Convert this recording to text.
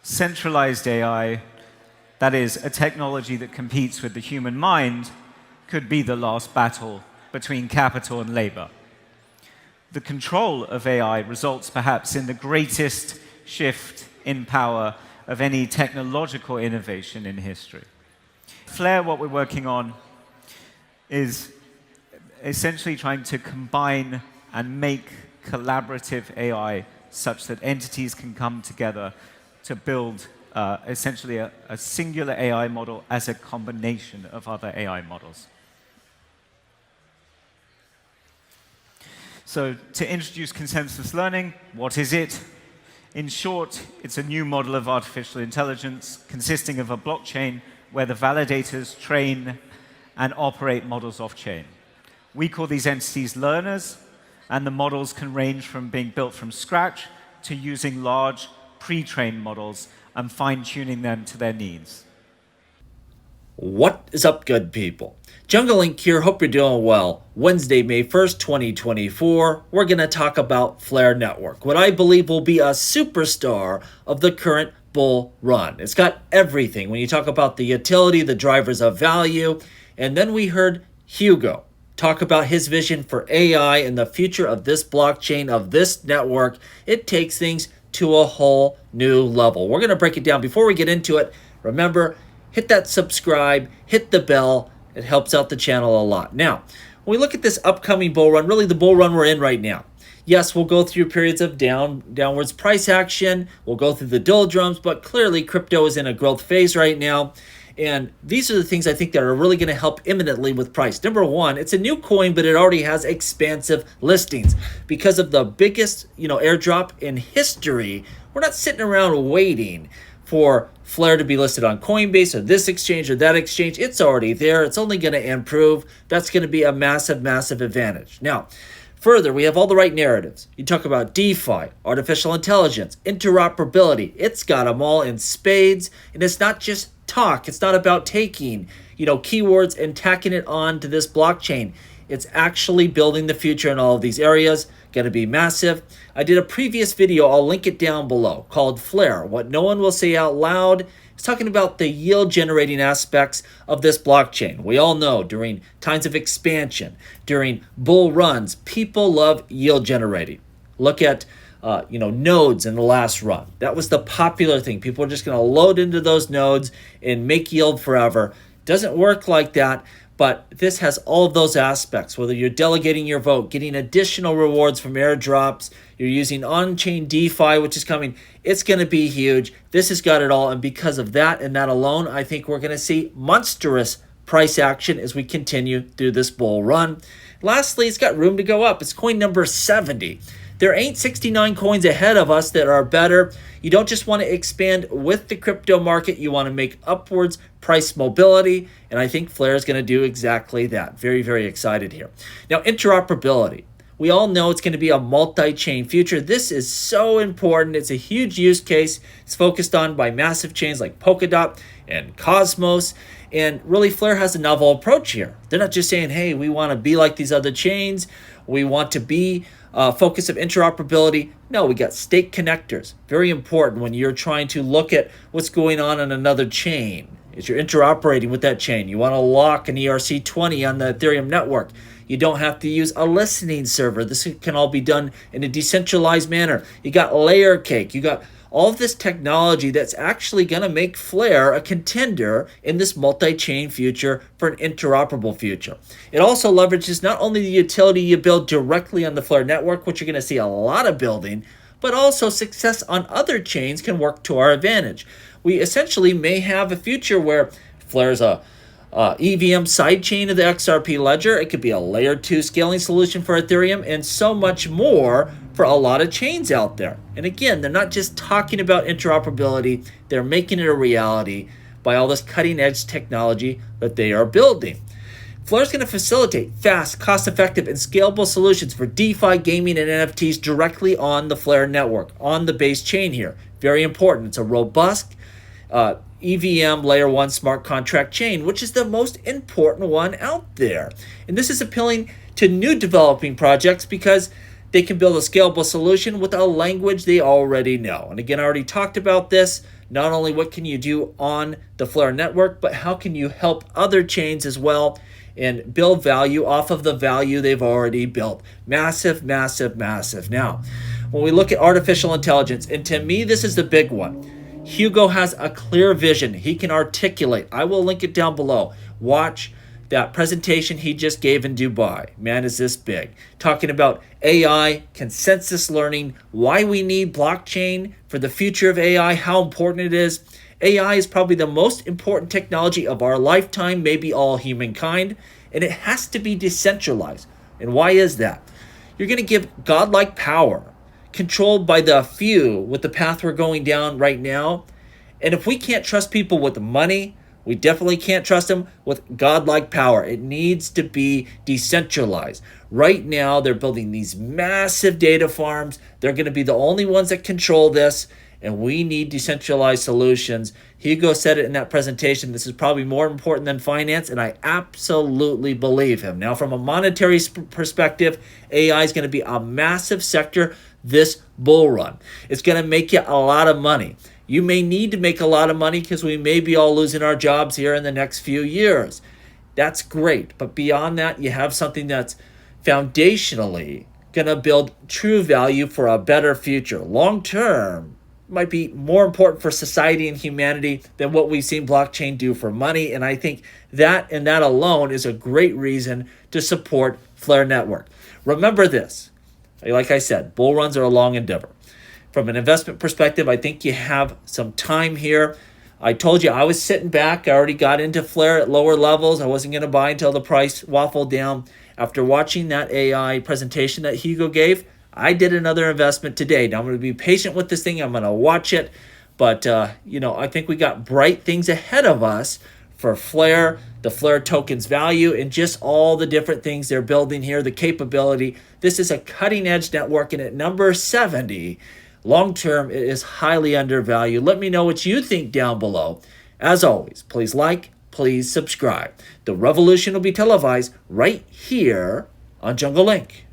centralized AI, that is, a technology that competes with the human mind, could be the last battle between capital and labor. The control of AI results perhaps in the greatest shift in power of any technological innovation in history. Flare, what we're working on, is essentially trying to combine and make collaborative AI such that entities can come together to build essentially a singular AI model as a combination of other AI models. So to introduce consensus learning, what is it? In short, it's a new model of artificial intelligence consisting of a blockchain where the validators train and operate models off-chain. We call these entities learners, and the models can range from being built from scratch to using large pre-trained models and fine-tuning them to their needs. What is up, good people? Jungle Link here, hope you're doing well. Wednesday, May 1st, 2024, we're going to talk about Flare Network, what I believe will be a superstar of the current bull run. It's got everything. When you talk about the utility, the drivers of value, and then we heard Hugo talk about his vision for AI and the future of this blockchain, of this network. It takes things to a whole new level. We're going to break it down. Before we get into it, remember, hit that subscribe, hit the bell. It helps out the channel a lot. Now, when we look at this upcoming bull run, really the bull run we're in right now, yes, we'll go through periods of downwards price action. We'll go through the doldrums, but clearly crypto is in a growth phase right now. And these are the things I think that are really going to help imminently with price. Number one, it's a new coin, but it already has expansive listings. Because of the biggest, airdrop in history, we're not sitting around waiting for Flare to be listed on Coinbase or this exchange or that exchange. It's already there. It's only going to improve. That's going to be a massive, massive advantage. Now, further, we have all the right narratives. You talk about DeFi, artificial intelligence, interoperability. It's got them all in spades. And it's not just talk. It's not about taking, keywords and tacking it on to this blockchain. It's actually building the future in all of these areas. Going to be massive. I did a previous video, I'll link it down below, called Flare, What No One Will Say Out Loud. It's talking about the yield generating aspects of this blockchain. We all know during times of expansion, during bull runs, people love yield generating. Look at nodes in the last run. That was the popular thing. People are just going to load into those nodes and make yield forever. Doesn't work like that. But this has all of those aspects, whether you're delegating your vote, getting additional rewards from airdrops, you're using on-chain DeFi, which is coming. It's going to be huge. This has got it all. And because of that and that alone, I think we're going to see monstrous price action as we continue through this bull run. Lastly, it's got room to go up. It's coin number 70. There ain't 69 coins ahead of us that are better. You don't just want to expand with the crypto market. You want to make upwards price mobility. And I think Flare is going to do exactly that. Very, very excited here. Now, interoperability. We all know it's going to be a multi-chain future. This is so important. It's a huge use case. It's focused on by massive chains like Polkadot and Cosmos. And really, Flare has a novel approach here. They're not just saying, hey, we want to be like these other chains. We want to be focus of interoperability. No, we got stake connectors. Very important when you're trying to look at what's going on another chain. As you're interoperating with that chain, you want to lock an ERC20 on the Ethereum network. You don't have to use a listening server. This can all be done in a decentralized manner. You got layer cake. You got all of this technology that's actually going to make Flare a contender in this multi-chain future for an interoperable future. It also leverages not only the utility you build directly on the Flare network, which you're going to see a lot of building, but also success on other chains can work to our advantage. We essentially may have a future where Flare's a EVM sidechain of the XRP ledger. It could be a layer 2 scaling solution for Ethereum and so much more for a lot of chains out there. And again, they're not just talking about interoperability, they're making it a reality by all this cutting edge technology that they are building. Flare is going to facilitate fast, cost-effective, and scalable solutions for DeFi, gaming, and NFTs directly on the Flare network, on the base chain here. Very important. It's a robust EVM layer 1 smart contract chain, which is the most important one out there. And this is appealing to new developing projects because they can build a scalable solution with a language they already know. And again, I already talked about this. Not only what can you do on the Flare network, but how can you help other chains as well and build value off of the value they've already built. Massive, massive, massive. Now, when we look at artificial intelligence, and to me, this is the big one. Hugo has a clear vision. He can articulate. I will link it down below. Watch that presentation he just gave in Dubai. Man, is this big. Talking about AI, consensus learning, why we need blockchain for the future of AI, how important it is. AI is probably the most important technology of our lifetime, maybe all humankind, and it has to be decentralized. And why is that? You're going to give godlike power, controlled by the few with the path we're going down right now. And if we can't trust people with money, we definitely can't trust them with godlike power. It needs to be decentralized. Right now, they're building these massive data farms. They're going to be the only ones that control this, and we need decentralized solutions. Hugo said it in that presentation. This is probably more important than finance, and I absolutely believe him. Now, from a monetary perspective, AI is going to be a massive sector this bull run. It's going to make you a lot of money. You may need to make a lot of money because we may be all losing our jobs here in the next few years. That's great. But beyond that, you have something that's foundationally going to build true value for a better future. Long term, might be more important for society and humanity than what we've seen blockchain do for money. And I think that and that alone is a great reason to support Flare Network. Remember this. Like I said, bull runs are a long endeavor. From an investment perspective, I think you have some time here. I told you I was sitting back. I already got into Flare at lower levels. I wasn't going to buy until the price waffled down. After watching that AI presentation that Hugo gave, I did another investment today. Now I'm going to be patient with this thing. I'm going to watch it. But, I think we got bright things ahead of us for Flare, the Flare token's value, and just all the different things they're building here, the capability. This is a cutting-edge network, and at number 70, long-term, it is highly undervalued. Let me know what you think down below. As always, please like, please subscribe. The revolution will be televised right here on Jungle Link.